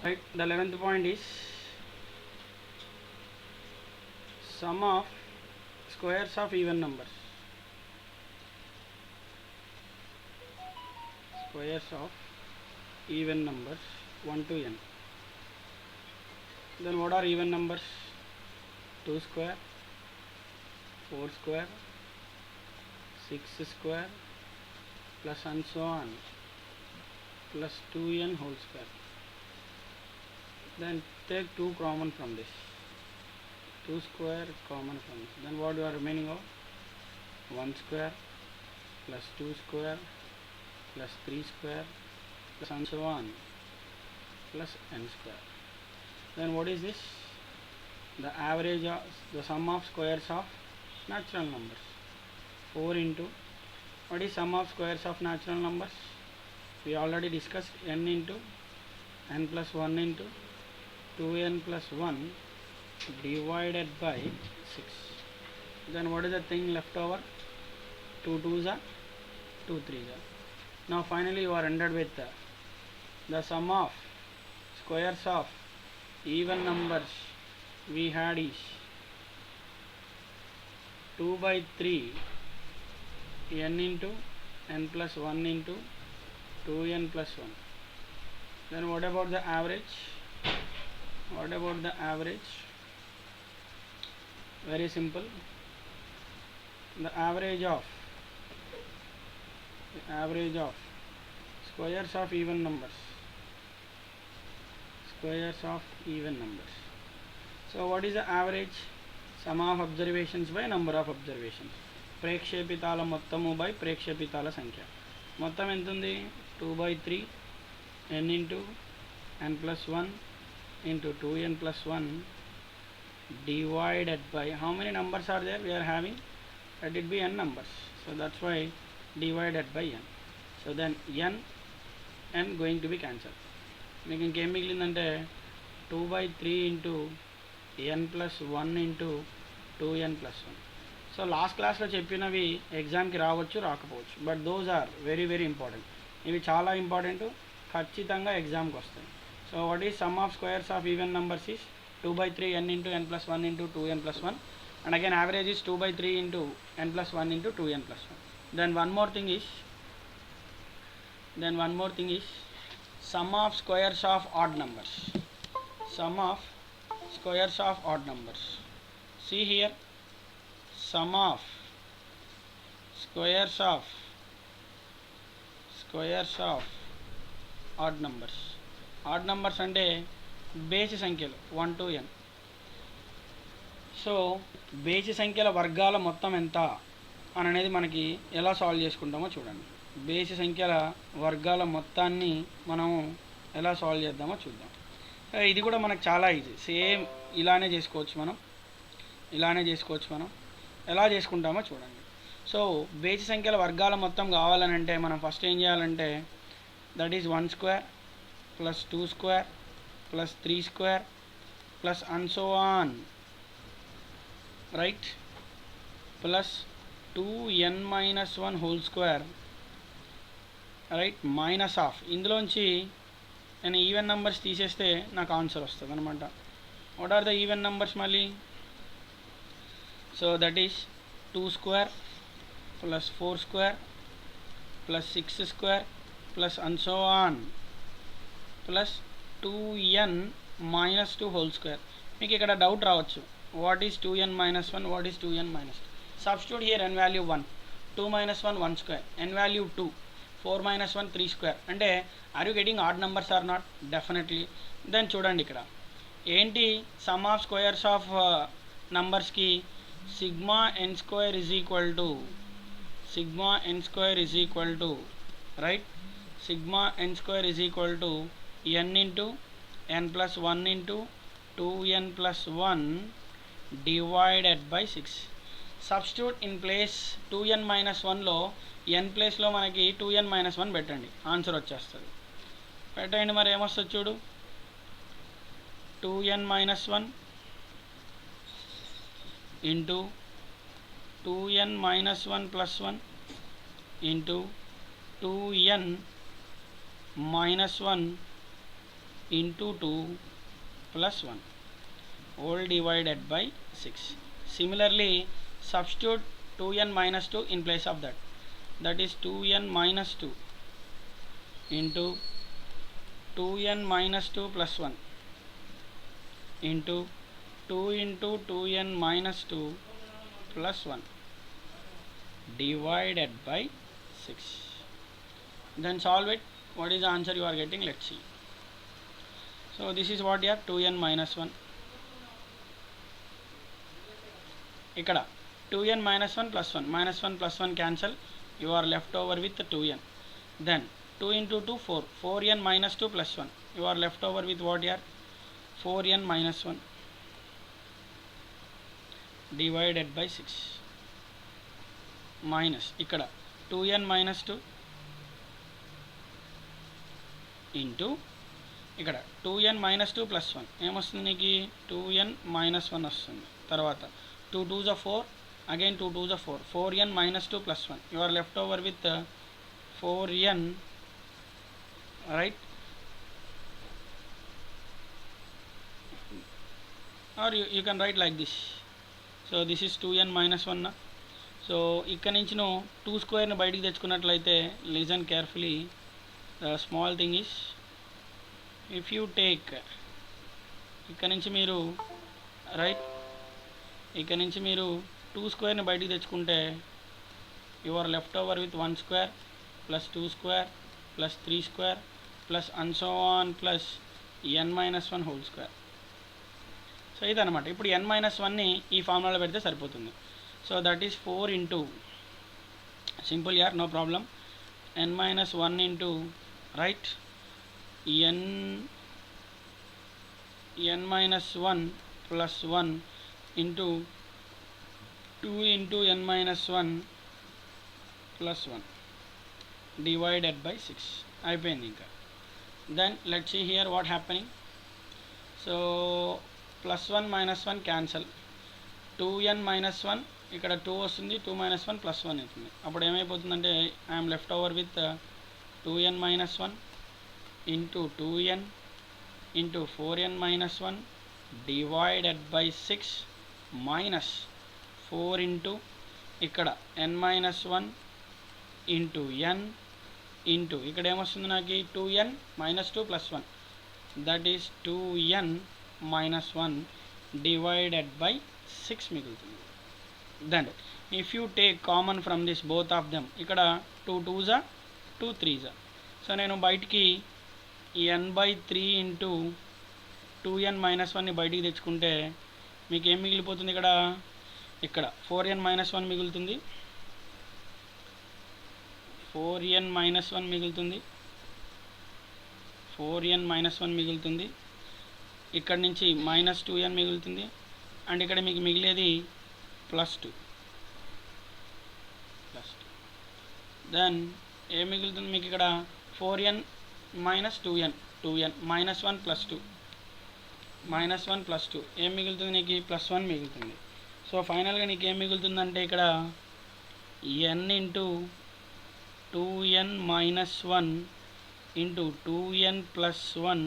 Right, the 11th point is sum of squares of even numbers. Squares of even numbers 1 to n. Then what are even numbers? 2 square, 4 square, 6 square, plus and so on, plus 2n whole square. Then take 2 common from this. 2 square common from this. Then what you are remaining of? 1 square plus 2 square plus 3 square plus and so on plus n square. Then what is this? The average of the sum of squares of natural numbers. 4 into what is sum of squares of natural numbers? We already discussed n into n plus 1 into 2n plus 1 divided by 6. Then what is the thing left over? 2 2s are 2 3s are. Now finally you are ended with the sum of squares of even numbers we had is 2 by 3 n into n plus 1 into 2n plus 1. Then what about the average? What about the average? Very simple. The average of squares of even numbers. Squares of even numbers. So what is the average? Sum of observations by number of observations. ప్రేక్షేపితాల మొత్తము by ప్రేక్షేపితాల సంఖ్య. మొత్తం ఎంత ఉంది? 2 by 3 n into n plus 1 into 2n plus 1 divided by how many numbers are there we are having? Let it be n numbers. So that's why divided by n. So then n going to be cancelled. మీకు ఇంకేం మిగిలిందంటే 2 by 3 into n plus 1 into 2n plus 1. So last క్లాస్లో చెప్పినవి ఎగ్జామ్కి రావచ్చు రాకపోవచ్చు, but those are very very important. ఇవి చాలా important, ఖచ్చితంగా ఎగ్జామ్కి వస్తాయి. So what is sum of squares of even numbers is 2 by 3 n into n plus 1 into 2n plus 1, and again average is 2 by 3 into n plus 1 into 2n plus 1. Then one more thing is sum of squares of odd numbers. Sum of squares of odd numbers. See here, sum of squares of odd numbers. Odd numbers అంటే బేసి సంఖ్యలు 1 to n. So బేసి సంఖ్యల వర్గాల మొత్తం ఎంత అని అనేది మనకి ఎలా సాల్వ్ చేసుకుంటామో చూడండి. బేసి సంఖ్యల వర్గాల మొత్తాన్ని మనము ఎలా సాల్వ్ చేద్దామో చూద్దాం. ఇది కూడా మనకు చాలా ఈజీ. సేమ్ ఇలానే చేసుకోవచ్చు మనం. ఎలా చేసుకుంటామో చూడండి. సో బేసి సంఖ్యల వర్గాల మొత్తం కావాలనంటే మనం ఫస్ట్ ఏం చేయాలంటే that is 1 square plus 2 square plus 3 square plus and so on, right, plus 2n minus 1 whole square, right, minus of ఇందులోంచి నేను ఈవెన్ నెంబర్స్ తీసేస్తే నాకు ఆన్సర్ వస్తుంది అనమాట. What are the even numbers మళ్ళీ? So that is 2 square plus 4 square plus 6 square plus and so on plus 2n minus 2 whole square. మీకు ఇక్కడ doubt రావచ్చు, what is 2n minus 1, what is 2n minus 2? Substitute here n value 1, 2 minus 1 1 square, n value 2, 4 minus 1 3 square. అంటే are you getting odd numbers or not? Definitely. Then చూడండి ఇక్కడ ఏంటి sum of squares of నంబర్స్కి sigma n square is equal to right, sigma n square is equal to n into n plus 1 into 2n plus 1 divided by 6. Substitute in place 2n minus 1లో n ప్లేస్లో మనకి 2n minus 1 పెట్టండి, answer వచ్చేస్తుంది. పెట్టండి, మరి ఏమొస్తుంది చూడు. 2n minus 1 into 2n minus 1 plus 1 into 2n minus 1 into 2 plus 1 whole divided by 6. Similarly, substitute 2n minus 2 in place of that. That is 2n minus 2 into 2n minus 2 plus 1 into 2 into 2n minus 2 plus 1 divided by 6. Then solve it. What is the answer you are getting? Let's see. So this is what you have, 2n minus 1. ఇక్కడ 2n minus 1 plus 1, minus 1 plus 1 cancel, you are left over with 2n. Then 2 into 2 4, 4n minus 2 plus 1, you are left over with what here? 4n minus 1 divided by 6 minus ఇక్కడ 2n minus 2 into ఇక్కడ 2n minus 2 plus 1 ఏమొస్తుంది నీకు? 2n minus 1 వస్తుంది. తర్వాత 2 2s are 4, again 2 2s are 4, 4n minus 2 plus 1, you are left over with 4n, right? Or you can write like this. So this is 2n minus 1 na. So ఇక్కడ నుంచి నువ్వు 2 స్క్వేర్ని బయటికి తెచ్చుకున్నట్లయితే, listen carefully, the small thing is, if you take ఇక్కడ నుంచి మీరు right, ఇక్కడ నుంచి మీరు 2 స్క్వేర్ని బయటికి తెచ్చుకుంటే you are left over with 1 square plus 2 square plus 3 square plus and so on plus n minus 1 whole square. So ఇదన్నమాట. ఇప్పుడు n minus 1ని ఈ ఫార్ములాలో పెడితే సరిపోతుంది. So that is 4 into, simple యార్, no problem, n minus 1 into right n minus 1 plus 1 into 2 into n minus 1 plus 1 divided by 6 అయిపోయింది ఇంకా. Then let's see here what happening. So plus 1 minus 1 cancel, 2n minus 1 ఇక్కడ 2 వస్తుంది, 2 minus 1 plus 1 అవుతుంది. అప్పుడు ఏమైపోతుందంటే I'm left over with 2n minus 1 into 2n into 4n minus 1 divided by 6 minus 4 into ఇక్కడ n minus 1 into n into ఇక్కడ ఏమొస్తుంది నాకు? 2n minus 2 plus 1, that is 2n minus 1 divided by 6 మిగులుతుంది. Then if you take common from this both of them, ఇక్కడ 2 2s are 2 3s are. So నేను బయటికి n by 3 into 2n minus 1ని బయటికి తెచ్చుకుంటే మీకు ఏం మిగిలిపోతుంది? ఇక్కడ 4n minus 1 మిగులుతుంది, 4n minus 1 మిగులుతుంది, 4n minus 1 మిగులుతుంది, ఇక్కడ నుంచి మైనస్ 2n మిగులుతుంది, అండ్ ఇక్కడ మీకు మిగిలేది ప్లస్ 2. దెన్ ఏం మిగులుతుంది మీకు? ఇక్కడ 4n minus 2n, 2n minus 1 plus 2, minus 1 plus 2 ఏం మిగులుతుంది నీకు? ప్లస్ 1 మిగులుతుంది. సో ఫైనల్గా నీకు ఏం మిగులుతుందంటే ఇక్కడ n into 2n minus 1 into 2n plus 1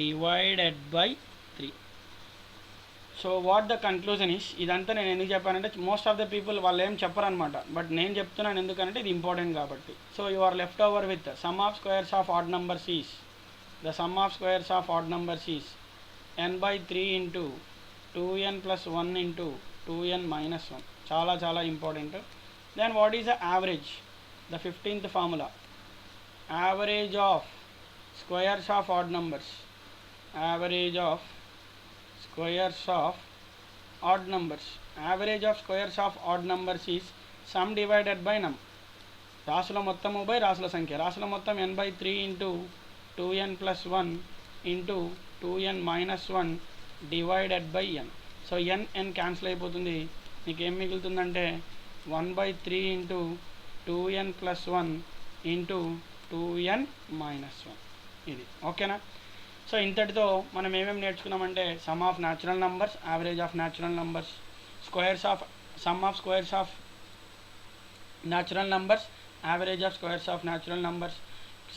divided by 3. So what the conclusion is, ఇదంతా నేను ఎందుకు చెప్పానంటే మోస్ట్ ఆఫ్ ద పీపుల్ వాళ్ళు ఏం చెప్పరనమాట, బట్ నేను చెప్తున్నాను ఎందుకంటే ఇది ఇంపార్టెంట్ కాబట్టి. So you are left over with sum of squares of odd numbers is, the sum of squares of odd numbers is n by 3 into 2n plus 1 into 2n minus 1. చాలా చాలా important. Then what is the average? The 15th formula, average of squares of odd numbers, average of squares of odd numbers, average of squares of odd numbers is sum divided by num, రాసుల మొత్తము by రాసుల సంఖ్య. రాసుల మొత్తం n by 3 into 2n plus 1 into 2n minus 1 divided by n. So n cancel అయిపోతుంది, మీకు ఏం మిగులుతుందంటే 1 by 3 into 2n plus 1 into 2n minus 1. ఇది ఓకేనా? సో ఇంతటితో మనం ఏమేమి నేర్చుకున్నామంటే sum of natural numbers, average of natural numbers, squares of sum of squares of natural numbers, average of squares of natural numbers,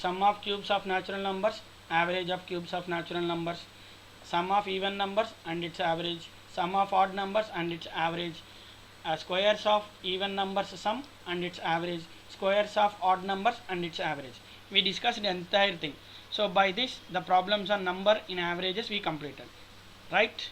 sum of cubes of natural numbers, average of cubes of natural numbers, sum of even numbers and its average, sum of odd numbers and its average, squares of even numbers sum and its average, squares of odd numbers and its average. We discussed the entire thing. So by this the problems on number in averages we completed, right?